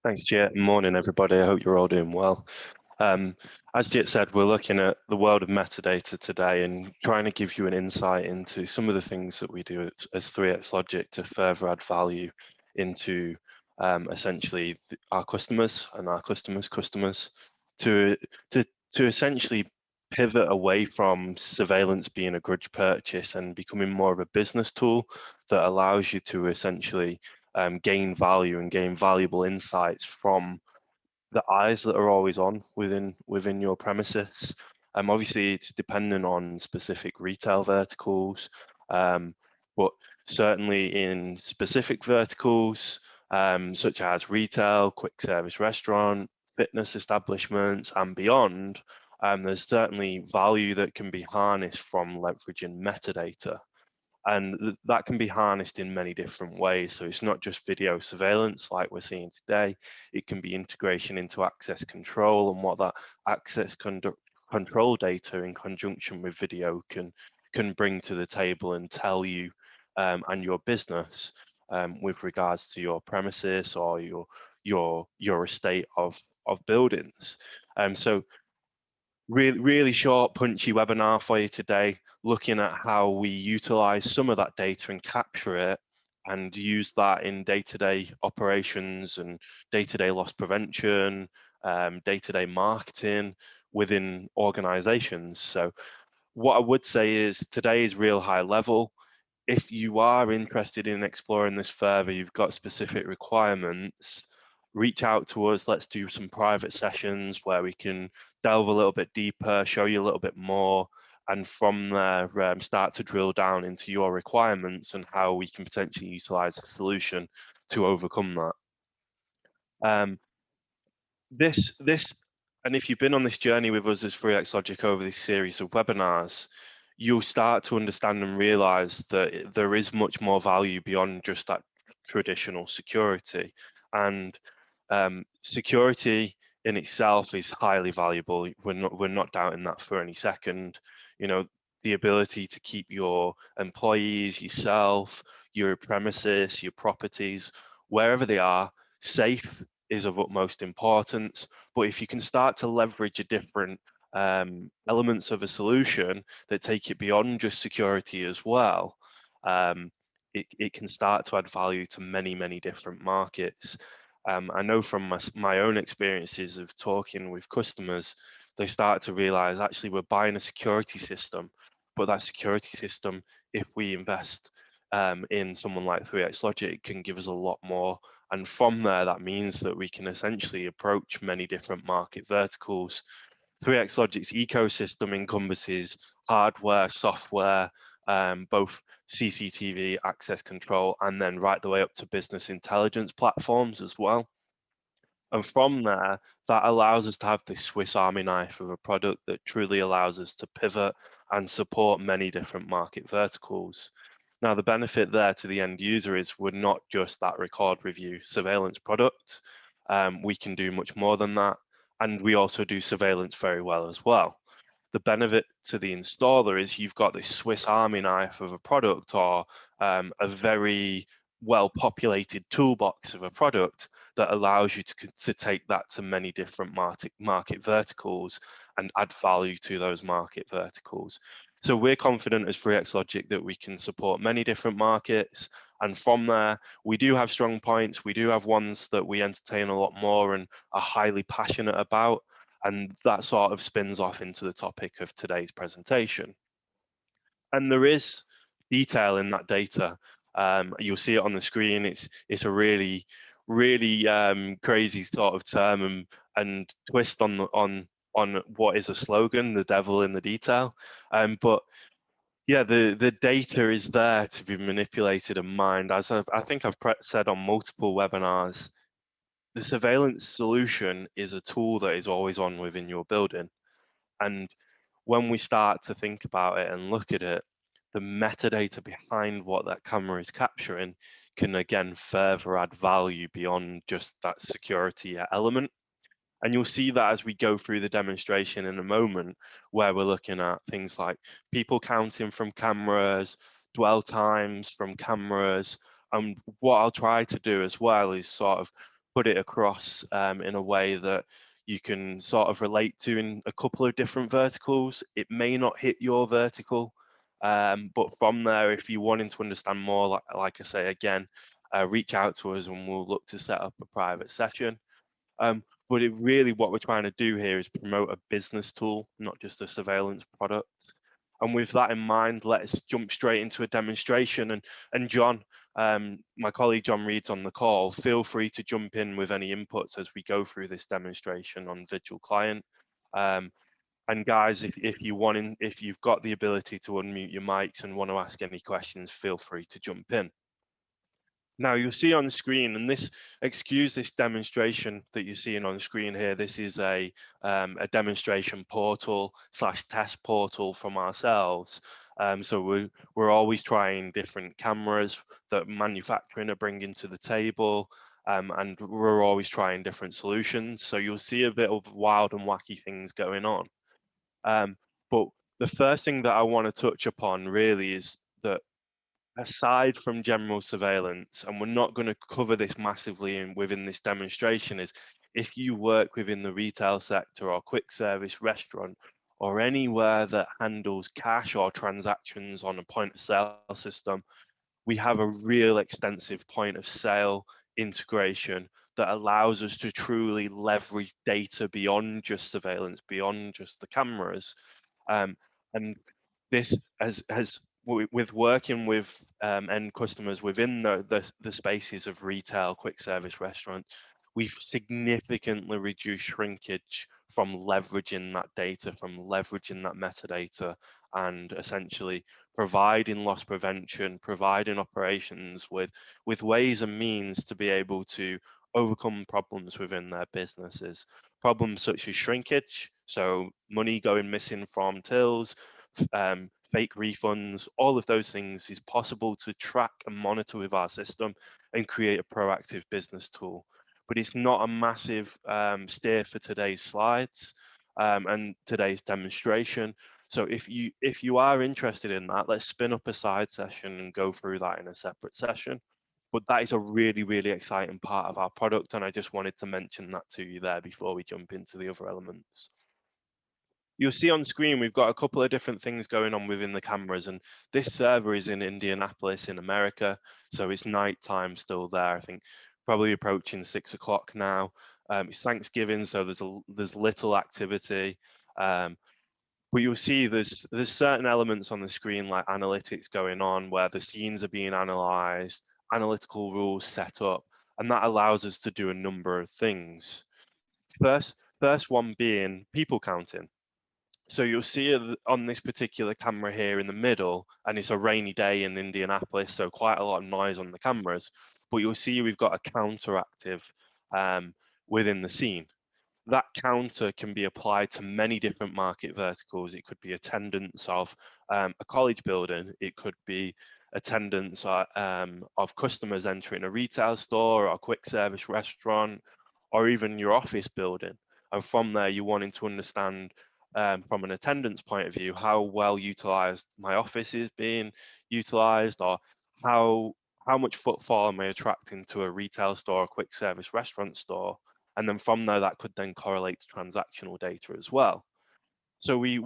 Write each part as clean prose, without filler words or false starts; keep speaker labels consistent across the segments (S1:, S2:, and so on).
S1: Thanks, Jit. Morning, everybody. I hope you're all doing well. Um, as Jit said, we're looking at the world of metadata today and trying to give you an insight into some of the things that we do as 3x Logic to further add value into essentially our customers and our customers' customers to, to, to essentially pivot away from surveillance being a grudge purchase and becoming more of a business tool that allows you to essentially gain value and gain valuable insights from the eyes that are always on within your premises. Obviously, it's dependent on specific retail verticals, but certainly in specific verticals such as retail, quick service restaurant, fitness establishments, and beyond, there's certainly value that can be harnessed from leveraging metadata. And that can be harnessed in many different ways. So it's not just video surveillance like we're seeing today. It can be integration into access control and what that access control data in conjunction with video can bring to the table and tell you and your business with regards to your premises or your estate of buildings. So really short, punchy webinar for you today, looking at how we utilize some of that data and capture it and use that in day-to-day operations and day-to-day loss prevention, day-to-day marketing within organizations. So what I would say is today is real high level. If you are interested in exploring this further, you've got specific requirements, reach out to us. Let's do some private sessions where we can delve a little bit deeper, show you a little bit more, and from there start to drill down into your requirements and how we can potentially utilize a solution to overcome that. And if you've been on this journey with us as 3x Logic over this series of webinars, you'll start to understand and realize that there is much more value beyond just that traditional security. And security in itself is highly valuable. We're not doubting that for any second. You know, the ability to keep your employees, yourself, your premises, your properties, wherever they are, safe is of utmost importance. But if you can start to leverage a different elements of a solution that take it beyond just security as well, it can start to add value to many different markets. I know from my own experiences of talking with customers, they start to realize actually we're buying a security system, but that security system, if we invest in someone like 3x Logic, can give us a lot more. And from there, that means that we can essentially approach many different market verticals. 3x Logic's ecosystem encompasses hardware, software, both CCTV, access control, and then right the way up to business intelligence platforms as well. And from there, that allows us to have this Swiss Army knife of a product that truly allows us to pivot and support many different market verticals. Now, the benefit there to the end user is we're not just that record review surveillance product. We can do much more than that. And we also do surveillance very well as well. The benefit to the installer is you've got this Swiss Army knife of a product or a very well-populated toolbox of a product that allows you to take that to many different market verticals and add value to those market verticals. So we're confident as 3x Logic that we can support many different markets. And from there, we do have strong points. We do have ones that we entertain a lot more and are highly passionate about. And that sort of spins off into the topic of today's presentation. And there is detail in that data. You'll see it on the screen. It's a really crazy sort of term and twist on what is a slogan, the devil in the detail. But yeah, the data is there to be manipulated and mined. As I think I've said on multiple webinars, the surveillance solution is a tool that is always on within your building. And when we start to think about it and look at it, the metadata behind what that camera is capturing can again further add value beyond just that security element. And you'll see that as we go through the demonstration in a moment, where we're looking at things like people counting from cameras, dwell times from cameras. And what I'll try to do as well is sort of put it across in a way that you can sort of relate to in a couple of different verticals. It may not hit your vertical, but from there, if you're wanting to understand more, like I say again, reach out to us and we'll look to set up a private session. But really what we're trying to do here is promote a business tool, not just a surveillance product. And with that in mind, let's jump straight into a demonstration. And John, my colleague John Reed's on the call. Feel free to jump in with any inputs as we go through this demonstration on Virtual Client. And guys, if you've got the ability to unmute your mics and want to ask any questions, feel free to jump in. Now you'll see on the screen, and excuse this demonstration that you're seeing on the screen here. This is a demonstration portal / test portal from ourselves. So we're always trying different cameras that manufacturing are bringing to the table, and we're always trying different solutions. So you'll see a bit of wild and wacky things going on. But the first thing that I want to touch upon really is that aside from general surveillance, and we're not going to cover this massively within this demonstration, is if you work within the retail sector or quick service restaurant or anywhere that handles cash or transactions on a point of sale system, we have a real extensive point of sale integration that allows us to truly leverage data beyond just surveillance, beyond just the cameras. And this has with working with end customers within the spaces of retail, quick service restaurants, we've significantly reduced shrinkage from leveraging that data, from leveraging that metadata, and essentially providing loss prevention, providing operations with ways and means to be able to overcome problems within their businesses. Problems such as shrinkage, so money going missing from tills, fake refunds, all of those things is possible to track and monitor with our system and create a proactive business tool. But it's not a massive steer for today's slides and today's demonstration. So if you are interested in that, let's spin up a side session and go through that in a separate session. But that is a really, really exciting part of our product, and I just wanted to mention that to you there before we jump into the other elements. You'll see on screen, we've got a couple of different things going on within the cameras, and this server is in Indianapolis in America, so it's nighttime still there. I think probably approaching 6 o'clock now. It's Thanksgiving, so there's little activity. But you'll see there's certain elements on the screen like analytics going on where the scenes are being analyzed, analytical rules set up, and that allows us to do a number of things. First one being people counting. So you'll see it on this particular camera here in the middle, and it's a rainy day in Indianapolis, so quite a lot of noise on the cameras. But you'll see we've got a counteractive within the scene. That counter can be applied to many different market verticals. It could be attendance of a college building. It could be attendance of customers entering a retail store or a quick service restaurant, or even your office building. And from there, you're wanting to understand from an attendance point of view, how well utilized my office is being utilized, or how much footfall am I attracting to a retail store, a quick service restaurant store. And then from there, that could then correlate to transactional data as well. So we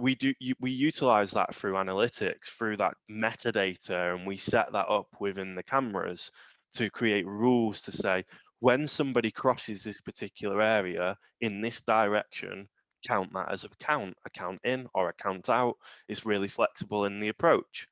S1: utilize that through analytics, through that metadata, and we set that up within the cameras to create rules to say, when somebody crosses this particular area in this direction, count that as a count in or a count out. It's really flexible in the approach.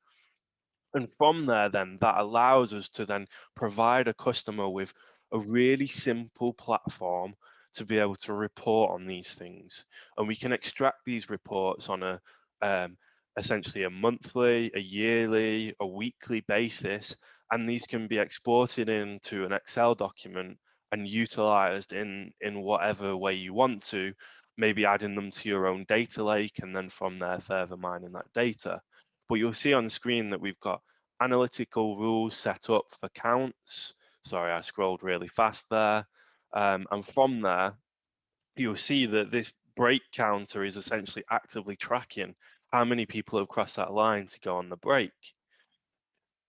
S1: And from there, then that allows us to then provide a customer with a really simple platform to be able to report on these things. And we can extract these reports on a essentially a monthly, a yearly, a weekly basis, and these can be exported into an Excel document and utilized in whatever way you want to, maybe adding them to your own data lake, and then from there further mining that data. But you'll see on the screen that we've got analytical rules set up for counts. Sorry, I scrolled really fast there. And from there, you'll see that this break counter is essentially actively tracking how many people have crossed that line to go on the break.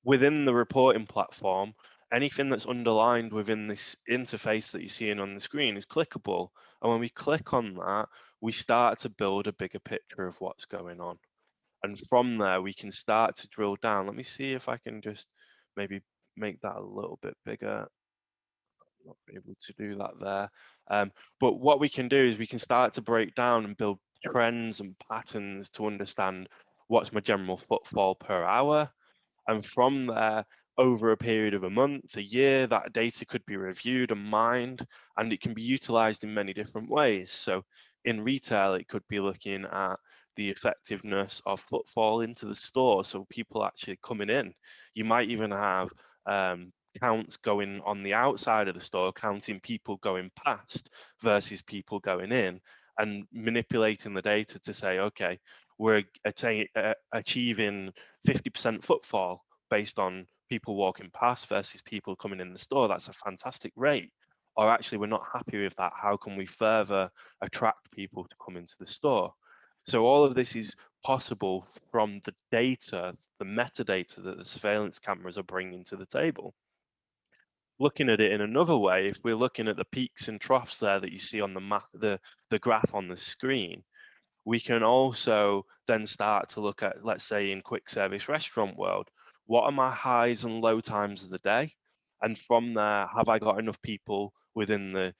S1: Within the reporting platform, anything that's underlined within this interface that you're seeing on the screen is clickable. And when we click on that, we start to build a bigger picture of what's going on. And from there, we can start to drill down. Let me see if I can just maybe make that a little bit bigger. Not able to do that there. But what we can do is we can start to break down and build trends and patterns to understand what's my general footfall per hour. And from there, over a period of a month, a year, that data could be reviewed and mined, and it can be utilized in many different ways. So in retail, it could be looking at the effectiveness of footfall into the store, so people actually coming in. You might even have counts going on the outside of the store, counting people going past versus people going in, and manipulating the data to say, okay, we're achieving 50% footfall based on people walking past versus people coming in the store. That's a fantastic rate. Or actually, we're not happy with that. How can we further attract people to come into the store? So all of this is possible from the data, the metadata that the surveillance cameras are bringing to the table. Looking at it in another way, if we're looking at the peaks and troughs there that you see on the map, the graph on the screen, we can also then start to look at, let's say in quick service restaurant world, what are my highs and low times of the day? And from there, have I got enough people within the,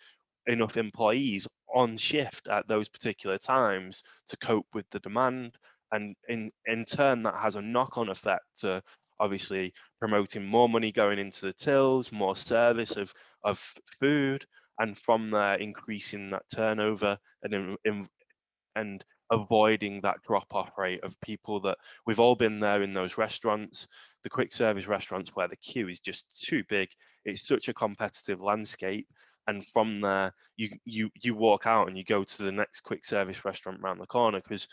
S1: enough employees on shift at those particular times to cope with the demand? And in turn, that has a knock-on effect to obviously promoting more money going into the tills, more service of food, and from there increasing that turnover and avoiding that drop-off rate of people that we've all been there in those restaurants, the quick service restaurants where the queue is just too big. It's such a competitive landscape. And from there, you walk out and you go to the next quick service restaurant around the corner because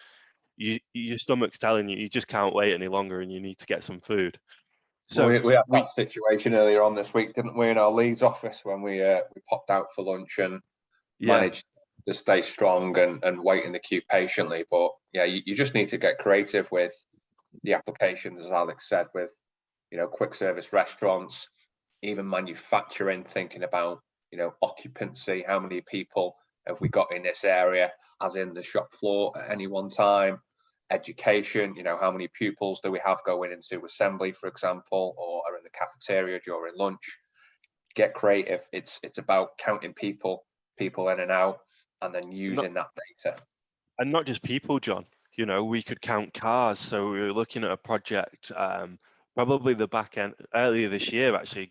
S1: your stomach's telling you you just can't wait any longer and you need to get some food. So
S2: We had that situation earlier on this week, didn't we, in our Leeds office when we popped out for lunch and managed to stay strong and wait in the queue patiently. But yeah, you just need to get creative with the applications, as Alex said, with quick service restaurants, even manufacturing, thinking about occupancy, how many people have we got in this area, as in the shop floor at any one time. Education, how many pupils do we have going into assembly, for example, or are in the cafeteria during lunch? Get creative. It's about counting people in and out, and then using that data.
S1: And not just people, John. We could count cars. So we were looking at a project, probably the back end earlier this year. Actually,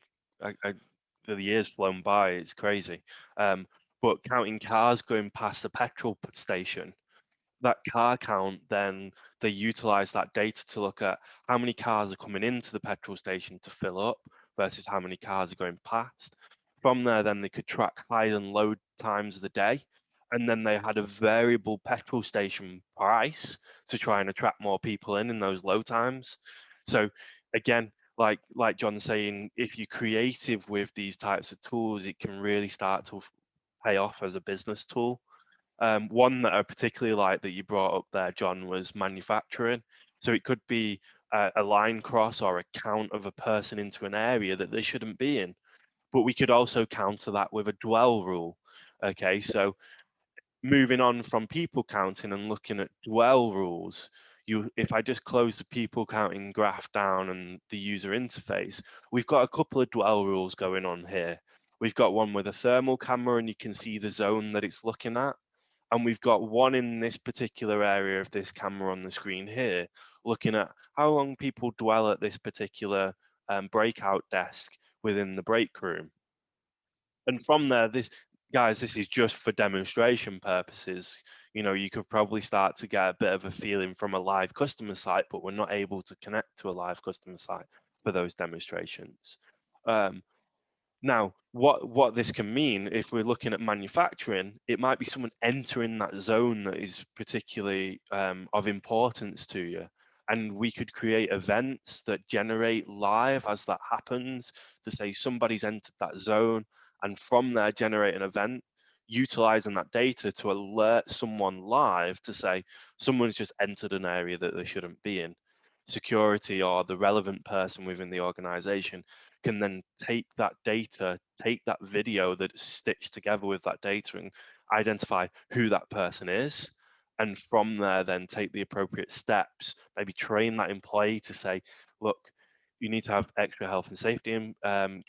S1: the year's flown by. It's crazy. But counting cars going past the petrol station, that car count, then they utilize that data to look at how many cars are coming into the petrol station to fill up versus how many cars are going past. From there, then they could track high and low times of the day. And then they had a variable petrol station price to try and attract more people in those low times. So again, like John's saying, if you're creative with these types of tools, it can really start to pay off as a business tool. One that I particularly like that you brought up there, John, was manufacturing. So it could be a line cross or a count of a person into an area that they shouldn't be in. But we could also counter that with a dwell rule. Okay, so moving on from people counting and looking at dwell rules, if I just close the people counting graph down and the user interface, we've got a couple of dwell rules going on here. We've got one with a thermal camera and you can see the zone that it's looking at. And we've got one in this particular area of this camera on the screen here, looking at how long people dwell at this particular breakout desk within the break room. And from there, this is just for demonstration purposes. You could probably start to get a bit of a feeling from a live customer site, but we're not able to connect to a live customer site for those demonstrations. Now, what this can mean, if we're looking at manufacturing, it might be someone entering that zone that is particularly of importance to you. And we could create events that generate live as that happens to say somebody's entered that zone, and from there generate an event, utilizing that data to alert someone live to say someone's just entered an area that they shouldn't be in. security or the relevant person within the organization can then take that data, take that video that's stitched together with that data and identify who that person is. And from there, then take the appropriate steps, maybe train that employee to say, look, you need to have extra health and safety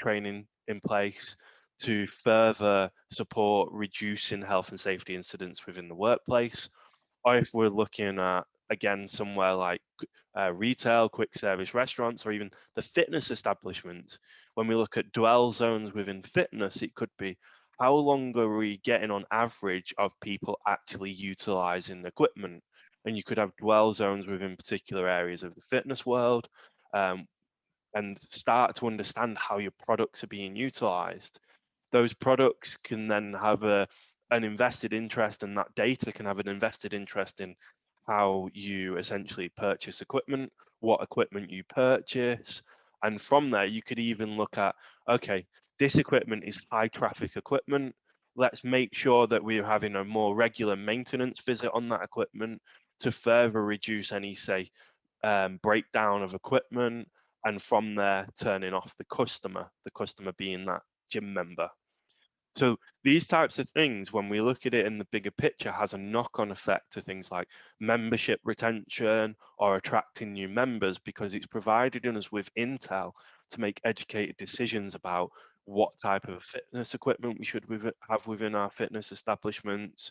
S1: training in place to further support reducing health and safety incidents within the workplace. Or if we're looking at, again, somewhere like retail, quick service restaurants, or even the fitness establishments, when we look at dwell zones within fitness, it could be how long are we getting on average of people actually utilizing the equipment? And you could have dwell zones within particular areas of the fitness world, and start to understand how your products are being utilized. Those products can then have an invested interest, and that data can have an invested interest in how you essentially purchase equipment, what equipment you purchase. And from there, you could even look at, okay, this equipment is high traffic equipment. Let's make sure that we're having a more regular maintenance visit on that equipment to further reduce any, say, breakdown of equipment, and from there turning off the customer being that gym member. So these types of things, when we look at it in the bigger picture, has a knock-on effect to things like membership retention or attracting new members, because it's provided us with intel to make educated decisions about what type of fitness equipment we should have within our fitness establishments,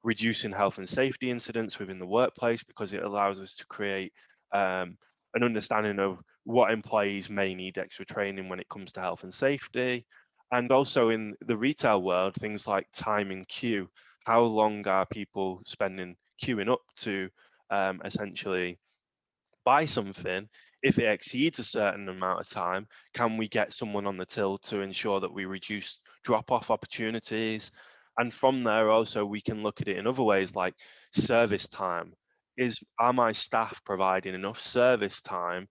S1: reducing health and safety incidents within the workplace, because it allows us to create an understanding of what employees may need extra training when it comes to health and safety. And also in the retail world, things like time in queue. How long are people spending queuing up to essentially buy something? If it exceeds a certain amount of time, can we get someone on the till to ensure that we reduce drop-off opportunities? And from there also, we can look at it in other ways, like service time. Are my staff providing enough service time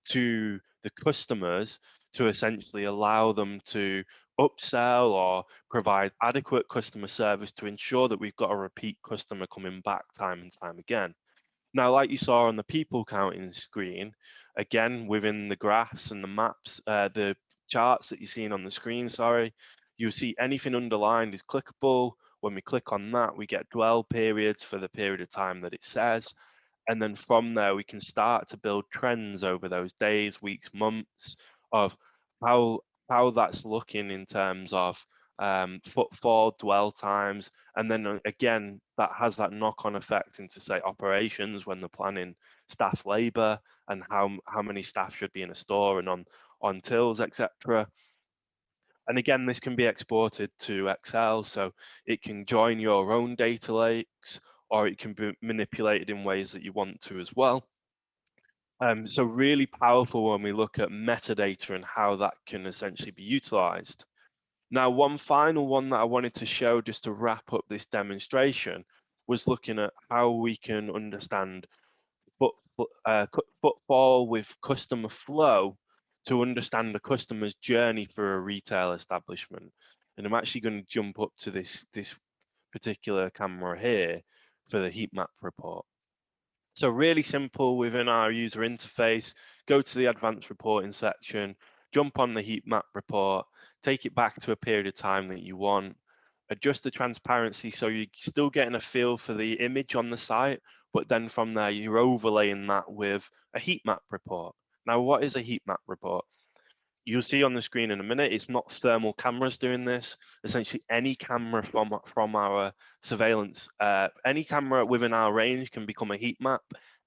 S1: to the customers to essentially allow them to upsell or provide adequate customer service to ensure that we've got a repeat customer coming back time and time again? Now, like you saw on the people counting screen, again, within the graphs and the maps, the charts that you're seeing on the screen, sorry, you'll see anything underlined is clickable. When we click on that, we get dwell periods for the period of time that it says. And then from there, we can start to build trends over those days, weeks, months of how that's looking in terms of footfall, dwell times, and then again, that has that knock-on effect into, say, operations when they're planning staff labor and how many staff should be in a store and on tills, etc. And again, this can be exported to Excel, so it can join your own data lakes, or it can be manipulated in ways that you want to as well. So really powerful when we look at metadata and how that can essentially be utilized. Now, one final one that I wanted to show just to wrap up this demonstration was looking at how we can understand footfall with customer flow to understand the customer's journey through a retail establishment. And I'm actually going to jump up to this particular camera here for the heat map report. So really simple within our user interface, go to the advanced reporting section, jump on the heat map report, take it back to a period of time that you want, adjust the transparency so you're still getting a feel for the image on the site, but then from there you're overlaying that with a heat map report. Now, what is a heat map report? You'll see on the screen in a minute, it's not thermal cameras doing this. Essentially, any camera from our surveillance, any camera within our range can become a heat map.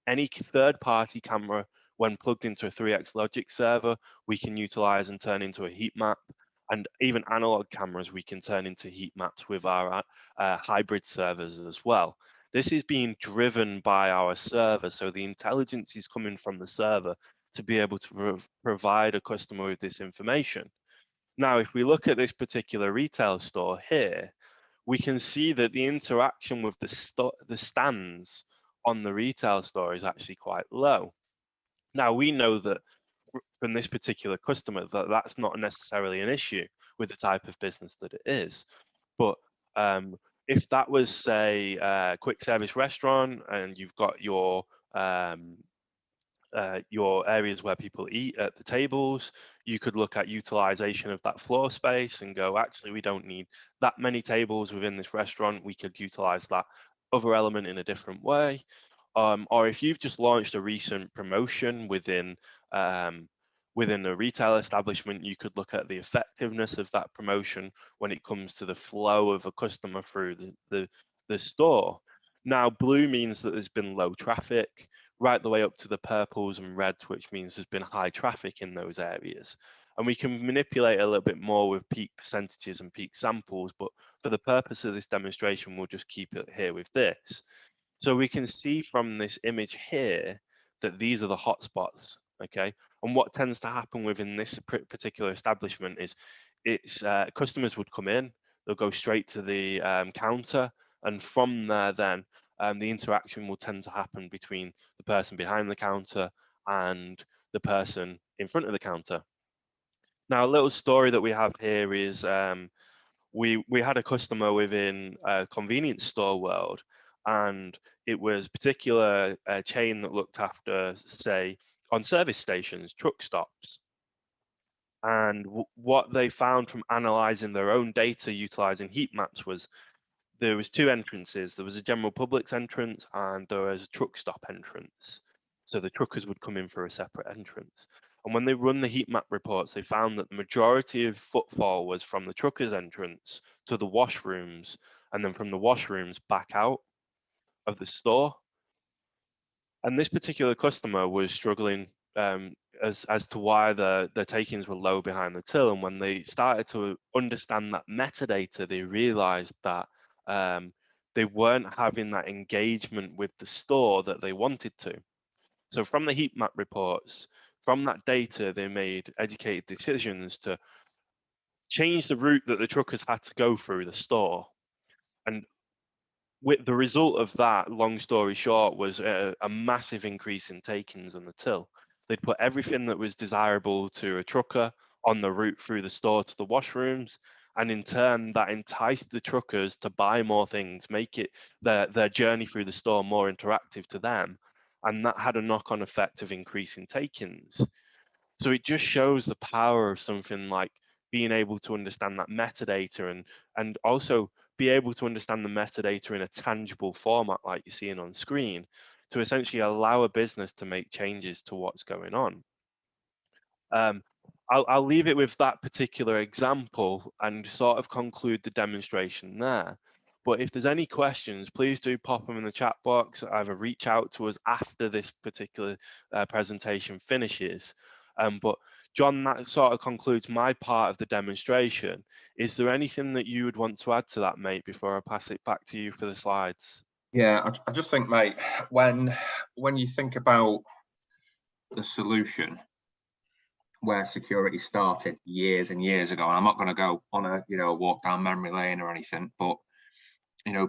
S1: Any third-party camera, when plugged into a 3X logic server, we can utilize and turn into a heat map. And even analog cameras, we can turn into heat maps with our hybrid servers as well. This is being driven by our server, so the intelligence is coming from the server to be able to provide a customer with this information. Now, if we look at this particular retail store here, we can see that the interaction with the stands on the retail store is actually quite low. Now, we know that from this particular customer that that's not necessarily an issue with the type of business that it is. But if that was, say, a quick service restaurant and you've got your your areas where people eat at the tables. You could look at utilization of that floor space and go, actually, we don't need that many tables within this restaurant. We could utilize that other element in a different way. Or if you've just launched a recent promotion within a retail establishment, you could look at the effectiveness of that promotion when it comes to the flow of a customer through the store. Now, blue means that there's been low traffic, right the way up to the purples and reds, which means there's been high traffic in those areas. And we can manipulate a little bit more with peak percentages and peak samples, but for the purpose of this demonstration, we'll just keep it here with this. So we can see from this image here that these are the hotspots, okay? And what tends to happen within this particular establishment is customers would come in, they'll go straight to the counter, and from there then the interaction will tend to happen between the person behind the counter and the person in front of the counter. Now, a little story that we have here is we had a customer within a convenience store world, and it was a particular chain that looked after, say, on service stations, truck stops. And what they found from analyzing their own data utilizing heat maps was there was two entrances. There was a general public's entrance and there was a truck stop entrance. So the truckers would come in for a separate entrance. And when they run the heat map reports, they found that the majority of footfall was from the truckers' entrance to the washrooms, and then from the washrooms back out of the store. And this particular customer was struggling as to why the take-ins were low behind the till. And when they started to understand that metadata, they realized that they weren't having that engagement with the store that they wanted to. So from the heat map reports, from that data, they made educated decisions to change the route that the truckers had to go through the store. And with the result of that, long story short, was a massive increase in take-ins on the till. They'd put everything that was desirable to a trucker on the route through the store to the washrooms, and in turn, that enticed the truckers to buy more things, make it their journey through the store more interactive to them, and that had a knock-on effect of increasing take-ins. So it just shows the power of something like being able to understand that metadata and also be able to understand the metadata in a tangible format like you're seeing on screen to essentially allow a business to make changes to what's going on. I'll leave it with that particular example and sort of conclude the demonstration there. But if there's any questions, please do pop them in the chat box, either reach out to us after this particular presentation finishes. But John, that sort of concludes my part of the demonstration. Is there anything that you would want to add to that, mate, before I pass it back to you for the slides?
S2: Yeah, I just think, mate, when you think about the solution where security started years and years ago, and I'm not going to go on a walk down memory lane or anything, but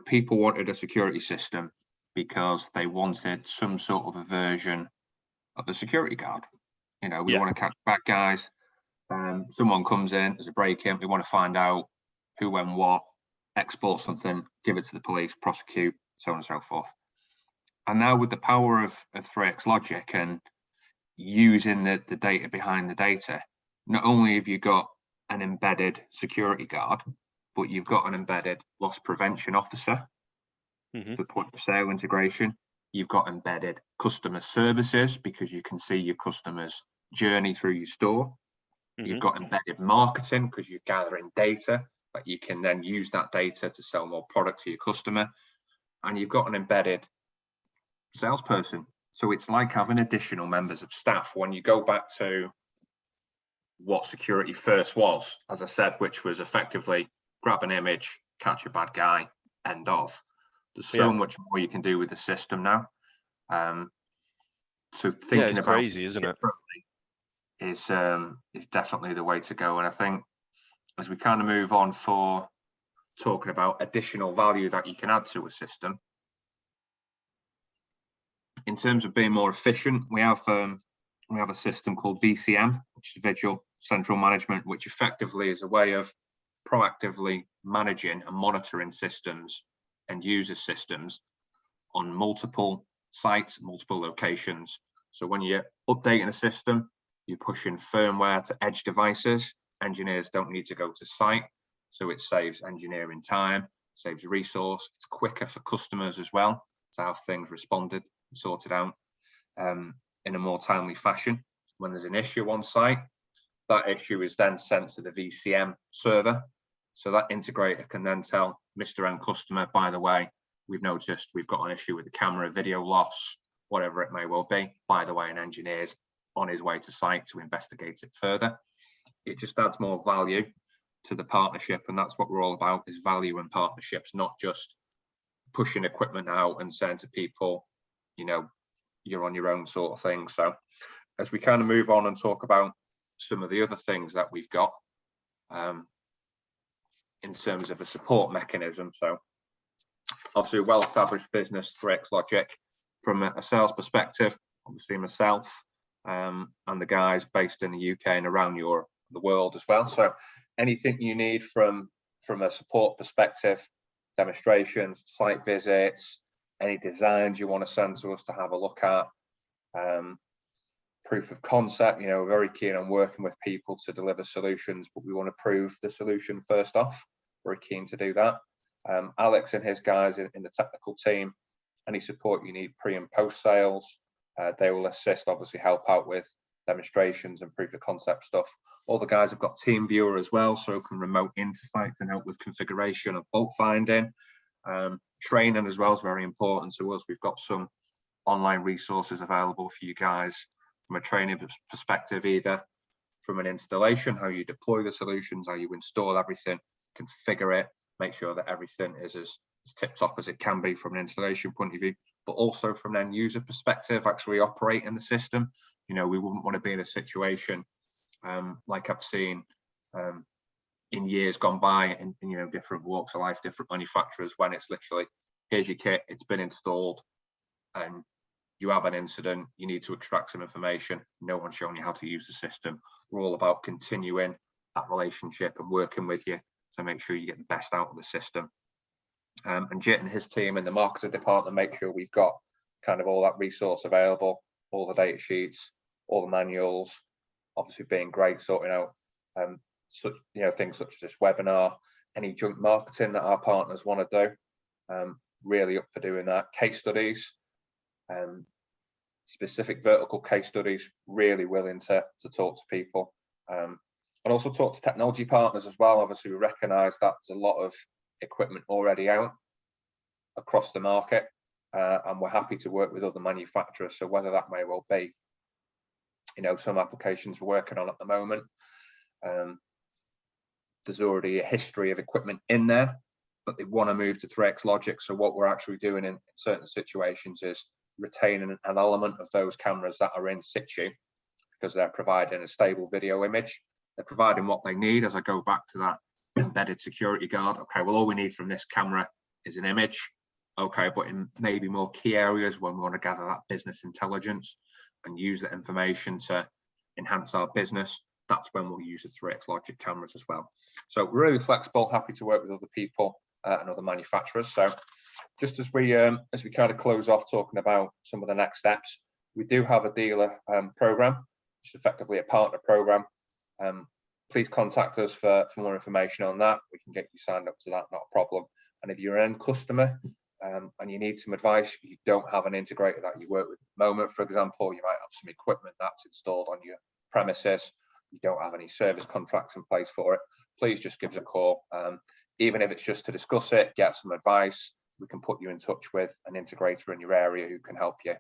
S2: people wanted a security system because they wanted some sort of a version of the security guard. We want to catch bad guys. Someone comes in, there's a break-in, we want to find out who, when, what, export something, give it to the police, prosecute, so on and so forth. And now with the power of 3x logic and using the data behind the data, not only have you got an embedded security guard, but you've got an embedded loss prevention officer for point of sale integration. You've got embedded customer services because you can see your customer's journey through your store. You've got embedded marketing because you're gathering data, but you can then use that data to sell more product to your customer. And you've got an embedded salesperson. So it's like having additional members of staff. When you go back to what security first was, as I said, which was effectively grab an image, catch a bad guy, end of. There's so much more you can do with the system now. So thinking about
S1: crazy, isn't it?
S2: Is definitely the way to go. And I think as we kind of move on for talking about additional value that you can add to a system, in terms of being more efficient, we have a system called VCM, which is Visual Central Management, which effectively is a way of proactively managing and monitoring systems and user systems on multiple sites, multiple locations, So when you're updating a system, you're pushing firmware to edge devices. Engineers don't need to go to site, so it saves engineering time, saves resource. It's quicker for customers as well to have things responded and sorted out in a more timely fashion. When there's an issue on site, that issue is then sent to the VCM server. So that integrator can then tell Mr. End customer, by the way, we've noticed we've got an issue with the camera, video loss, whatever it may well be. By the way, an engineer's on his way to site to investigate it further. It just adds more value to the partnership, and that's what we're all about, is value and partnerships, not just pushing equipment out and saying to people, you know, you're on your own sort of thing. So as we kind of move on and talk about some of the other things that we've got in terms of a support mechanism. So obviously a well-established business, 3X Logic, from a sales perspective, obviously myself and the guys based in the UK and around Europe, the world as well. So anything you need from a support perspective, demonstrations, site visits, any designs you want to send to us to have a look at, proof of concept, you know, we're very keen on working with people to deliver solutions, but we want to prove the solution first off. We're keen to do that. Alex and his guys in the technical team, any support you need pre and post sales, they will assist, obviously help out with demonstrations and proof of concept stuff. All the guys have got team viewer as well, so can remote into sites and help with configuration and fault finding. Training as well is very important to us. We've got some online resources available for you guys from a training perspective, either from an installation, how you deploy the solutions, how you install everything, configure it, make sure that everything is as tip-top as it can be from an installation point of view, but also from an end user perspective, actually operating the system. You know, we wouldn't want to be in a situation like I've seen in years gone by in you know, different walks of life, different manufacturers, when it's literally, here's your kit, it's been installed, and you have an incident, you need to extract some information, no one's showing you how to use the system. We're all about continuing that relationship and working with you to make sure you get the best out of the system. And Jit and his team in the marketing department make sure we've got kind of all that resource available, all the data sheets, all the manuals, obviously being great, sorting out such, you know, things such as this webinar, any joint marketing that our partners want to do, really up for doing that. Case studies, specific vertical case studies, really willing to talk to people, and also talk to technology partners as well. Obviously we recognize that there's a lot of equipment already out across the market, and we're happy to work with other manufacturers. So whether that may well be, you know, some applications we're working on at the moment, there's already a history of equipment in there, but they want to move to 3X Logic. So what we're actually doing in certain situations is retaining an element of those cameras that are in situ, because they're providing a stable video image. They're providing what they need. As I go back to that embedded security guard, okay, well, all we need from this camera is an image. Okay, but in maybe more key areas when we want to gather that business intelligence and use that information to enhance our business, that's when we'll use the 3X Logic cameras as well. So we're really flexible, happy to work with other people and other manufacturers. So just as we kind of close off talking about some of the next steps, we do have a dealer program, which is effectively a partner program. Please contact us for more information on that. We can get you signed up to that, not a problem. And if you're an end customer and you need some advice, you don't have an integrator that you work with at the moment, for example, you might have some equipment that's installed on your premises, you don't have any service contracts in place for it, please just give us a call. Even if it's just to discuss it, get some advice, we can put you in touch with an integrator in your area who can help you.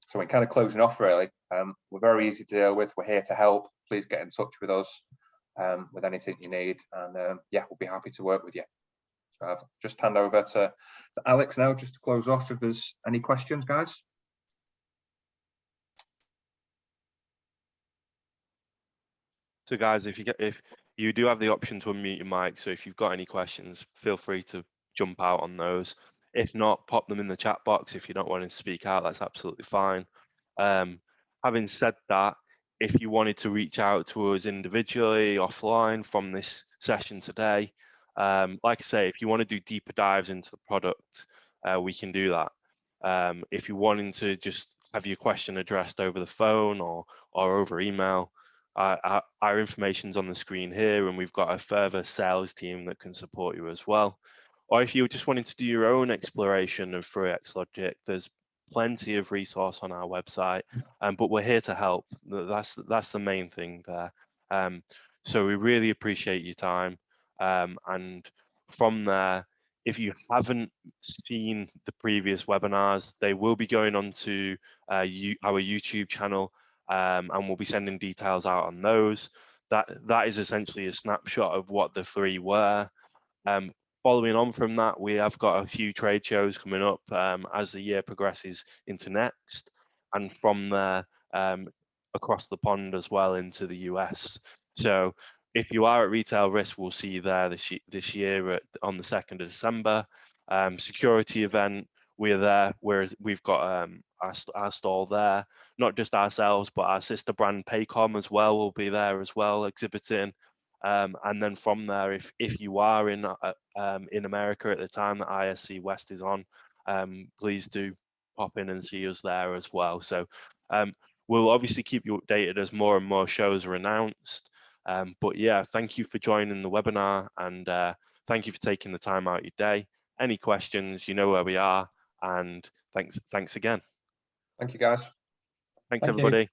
S2: So we're kind of closing off really. We're very easy to deal with. We're here to help. Please get in touch with us with anything you need. And yeah, we'll be happy to work with you. So I'll just hand over to Alex now, just to close off if there's any questions, guys.
S1: So guys, if you do have the option to unmute your mic, so if you've got any questions, feel free to jump out on those. If not, pop them in the chat box. If you don't want to speak out, that's absolutely fine. Having said that, if you wanted to reach out to us individually, offline from this session today, like I say, if you want to do deeper dives into the product, we can do that. If you're wanting to just have your question addressed over the phone or over email, our information's on the screen here, and we've got a further sales team that can support you as well. Or if you're just wanting to do your own exploration of 3x Logic, there's plenty of resource on our website, but we're here to help. That's the main thing there. So we really appreciate your time, and from there, if you haven't seen the previous webinars, they will be going on to our YouTube channel, and we'll be sending details out on those. That is essentially a snapshot of what the three were. Following on from that, we have got a few trade shows coming up as the year progresses into next, and from there across the pond as well into the US. So if you are at Retail Risk, we'll see you there this year on the 2nd of December. Security event, we're there. We've got our stall there. Not just ourselves, but our sister brand Paycom as well will be there as well, exhibiting. And then from there, if you are in America at the time that ISC West is on, please do pop in and see us there as well. So we'll obviously keep you updated as more and more shows are announced. But yeah, thank you for joining the webinar, and thank you for taking the time out of your day. Any questions, you know where we are, and thanks again.
S2: Thank you, guys.
S1: Thanks, everybody.